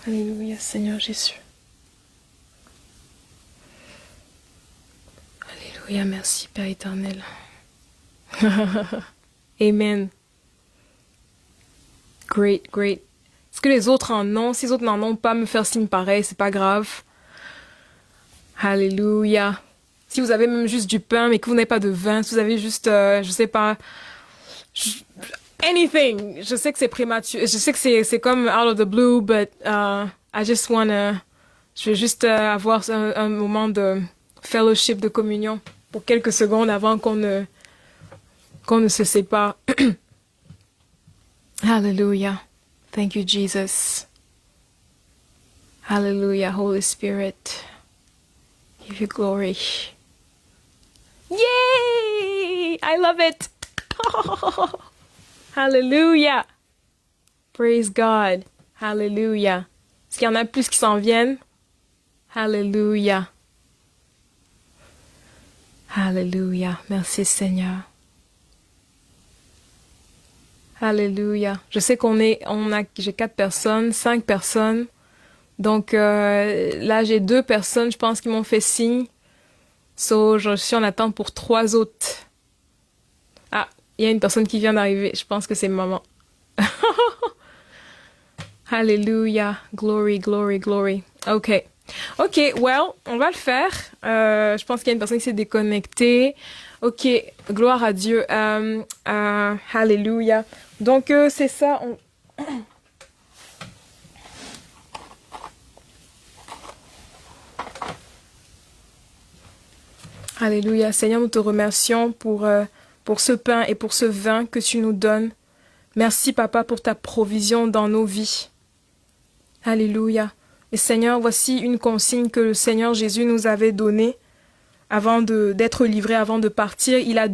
Alléluia, Seigneur Jésus. Alléluia, merci Père éternel. Amen. Great, great. Est-ce que les autres en ont? Si les autres n'en ont pas, me faire signe pareil, c'est pas grave. Alléluia. Si vous avez même juste du pain, mais que vous n'avez pas de vin, si vous avez juste, je sais pas, anything. Je sais que c'est prématuré, je sais que c'est comme out of the blue, but I just wanna, je vais juste avoir un moment de fellowship, de communion pour quelques secondes avant qu'on ne se sépare. Hallelujah. Thank you, Jesus. Hallelujah, Holy Spirit. Give you glory. Yay! I love it. Hallelujah. Praise God. Hallelujah. Est-ce qu'il y en a plus qui s'en viennent? Hallelujah. Hallelujah. Merci Seigneur. Alléluia. Je sais j'ai 4 personnes, 5 personnes. Donc là, j'ai 2 personnes, je pense, qui m'ont fait signe. So, je suis en attente pour 3 autres. Ah, il y a une personne qui vient d'arriver. Je pense que c'est maman. Alléluia. Glory, glory, glory. OK. OK, well, on va le faire. Je pense qu'il y a une personne qui s'est déconnectée. OK, gloire à Dieu. Alléluia. Donc, c'est ça. Alléluia. Seigneur, nous te remercions pour ce pain et pour ce vin que tu nous donnes. Merci, Papa, pour ta provision dans nos vies. Alléluia. Et Seigneur, voici une consigne que le Seigneur Jésus nous avait donnée avant d'être livré, avant de partir. Il a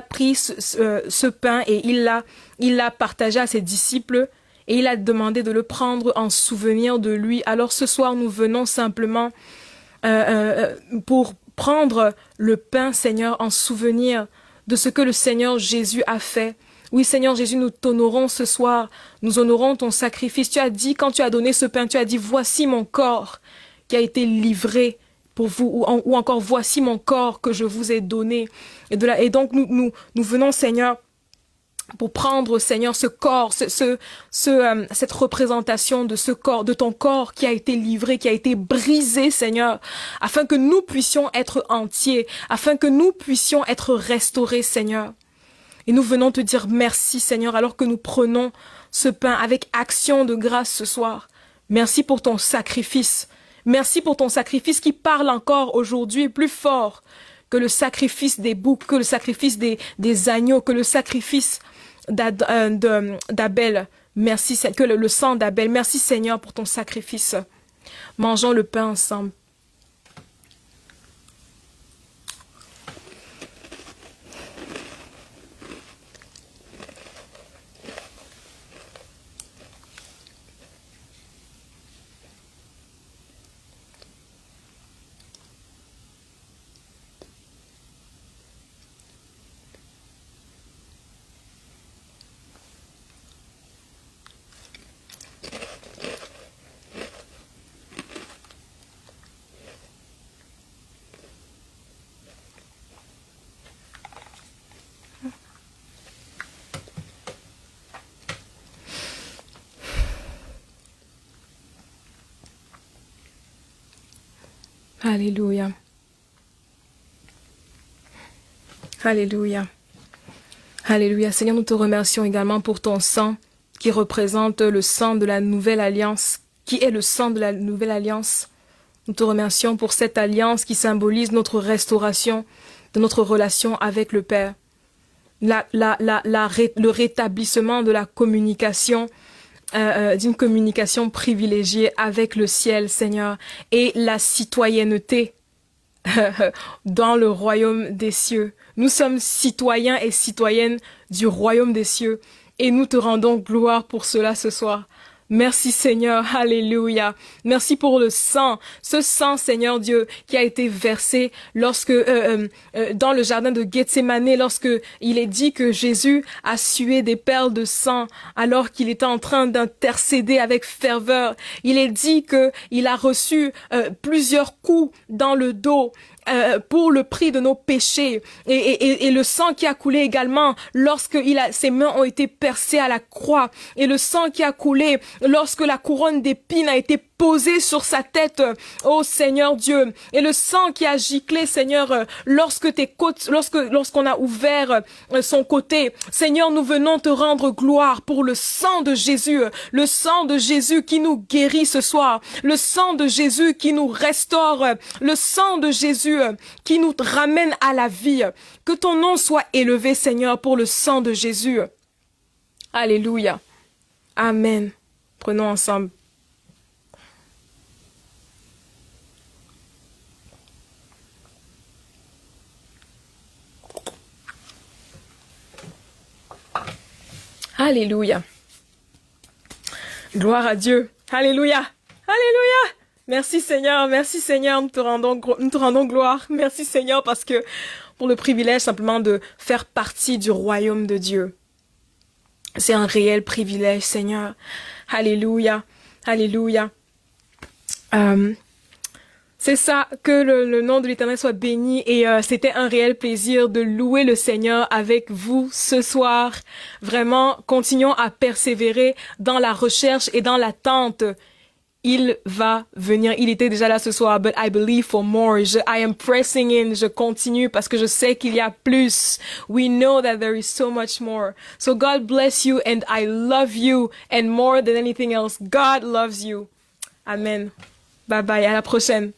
pris ce pain et il l'a partagé à ses disciples et il a demandé de le prendre en souvenir de lui. Alors ce soir, nous venons simplement pour prendre le pain, Seigneur, en souvenir de ce que le Seigneur Jésus a fait. Oui, Seigneur Jésus, nous t'honorons ce soir. Nous honorons ton sacrifice. Tu as dit, quand tu as donné ce pain, tu as dit, voici mon corps qui a été livré pour vous, ou encore, voici mon corps que je vous ai donné. Et donc, nous venons, Seigneur, pour prendre, Seigneur, ce corps, cette représentation de ce corps, de ton corps qui a été livré, qui a été brisé, Seigneur, afin que nous puissions être entiers, afin que nous puissions être restaurés, Seigneur. Et nous venons te dire merci, Seigneur, alors que nous prenons ce pain avec action de grâce ce soir. Merci pour ton sacrifice. Merci pour ton sacrifice qui parle encore aujourd'hui plus fort que le sacrifice des boucs, que le sacrifice des agneaux, que le sacrifice d'Abel. Merci, que le sang d'Abel. Merci, Seigneur, pour ton sacrifice. Mangeons le pain ensemble. Alléluia. Alléluia. Alléluia. Seigneur, nous te remercions également pour ton sang qui représente le sang de la nouvelle alliance, qui est le sang de la nouvelle alliance. Nous te remercions pour cette alliance qui symbolise notre restauration de notre relation avec le Père. Le rétablissement de la communication, d'une communication privilégiée avec le ciel, Seigneur, et la citoyenneté dans le royaume des cieux. Nous sommes citoyens et citoyennes du royaume des cieux et nous te rendons gloire pour cela ce soir. Merci Seigneur, alléluia. Merci pour le sang, ce sang Seigneur Dieu qui a été versé lorsque dans le jardin de Gethsémane, lorsque il est dit que Jésus a sué des perles de sang alors qu'il était en train d'intercéder avec ferveur. Il est dit que il a reçu plusieurs coups dans le dos. Pour le prix de nos péchés et le sang qui a coulé également lorsque ses mains ont été percées à la croix et le sang qui a coulé lorsque la couronne d'épines a été posée sur sa tête, oh Seigneur Dieu, et le sang qui a giclé Seigneur lorsqu'on a ouvert son côté. Seigneur, nous venons te rendre gloire pour le sang de Jésus qui nous guérit ce soir, le sang de Jésus qui nous restaure, le sang de Jésus qui nous ramène à la vie. Que ton nom soit élevé, Seigneur, pour le sang de Jésus. Alléluia. Amen. Prenons ensemble. Alléluia. Gloire à Dieu. Alléluia. Alléluia. Merci Seigneur, nous te rendons gloire. Merci Seigneur parce que pour le privilège simplement de faire partie du royaume de Dieu. C'est un réel privilège Seigneur. Alléluia, alléluia. C'est ça, que le nom de l'Éternel soit béni et c'était un réel plaisir de louer le Seigneur avec vous ce soir. Vraiment, continuons à persévérer dans la recherche et dans l'attente. Il va venir. Il était déjà là ce soir, but I believe for more. I am pressing in. Je continue parce que je sais qu'il y a plus. We know that there is so much more. So God bless you and I love you and more than anything else, God loves you. Amen. Bye bye. À la prochaine.